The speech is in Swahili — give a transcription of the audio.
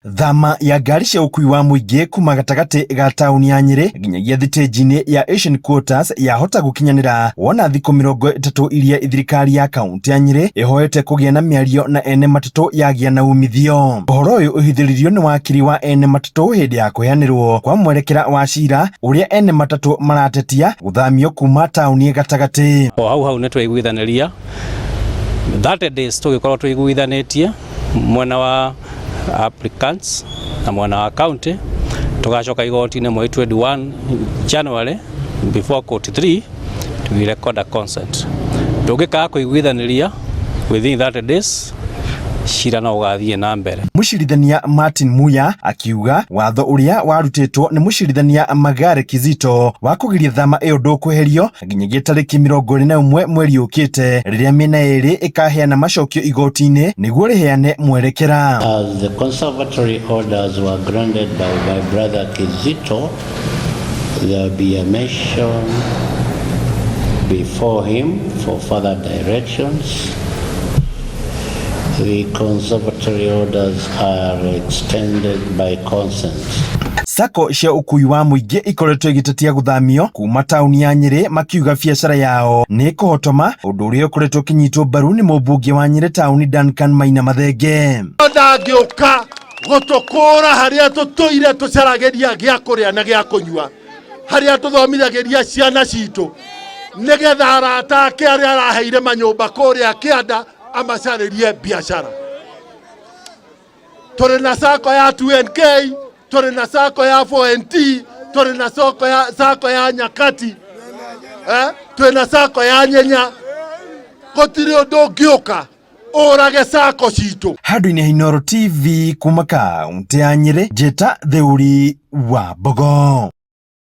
Thama ya ngari cia ukui wa muingi kuma gatagati ga tauni ya Nyeri nginyagia thitĩnji-inĩ ya Asian Quarters yahota gukinyanira wona thikũ 30 iria thirikari ya kaunti ya Nyeri ihoete kũgĩa na mĩario na ene matatũ yagĩa na umithio. Ũhoro ũyũ ũhithĩrĩrio nĩ wakiri wa ene matatũ hĩndĩ ya kũheanĩrwo kwa mwerekera wa cira ũrĩa ene matatũ maratetia gũthamio kuma tauni gatagati. Hau nĩ twĩiguithaniria 30 days tũgĩkorwo twĩiguithanĩtie mwena wa applicants na mwana wa county tugacoka igoti-inĩ mweri 21 January before court 3 to record a consent. Tũngĩkaga kũiguithaniria within 30 days cira no ũgathiĩ na mbere. Mũcirithania Martin Muya akiuga watho ũrĩa warutĩtwo nĩ mũcirithania Magare Kizito wa kũgiria thama ĩyo ndũkweherio nginyagia tarĩki 21 mweri ũkĩte rĩrĩa mĩena yerĩ ĩkaheana macokio igoti-inĩ nĩguo rĩheane mwerekera. As the conservatory orders were granted by my brother Kizito, there will be a mention before him for further directions. The conservatory orders are extended by consent. Sako cia ukui wa muingi ikoretwo igitetia guthamio kuma tauni ya Nyeri makiuga biacara yao ni kuhotoma undu uria ukoretwo kinyitwo mbaru ni mũmbunge wa Nyeri tauni Duncan Maina Mathenge. Ndangĩũka gũtũkũra harĩa tũtũire tũcarageria gĩa kũrĩa na gĩa kũnyua harĩa tũthomithagĩria ciana citũ nĩgetha arata ake arĩa araheire manyũmba kũrĩa Kĩanda amacarĩrie biashara. Tũrĩ na sako ya 2NK, tũrĩ na sako ya 4NT, tũrĩ na sako ya Nyakati, tũrĩ na sako ya Nyenya. Gũtirĩ ũndũ ũngĩũka ũrage sako citũ. Handũ-inĩ ha Inooro TV kuma kaunti ya Nyeri, Njeta Theuri wa Mbogo.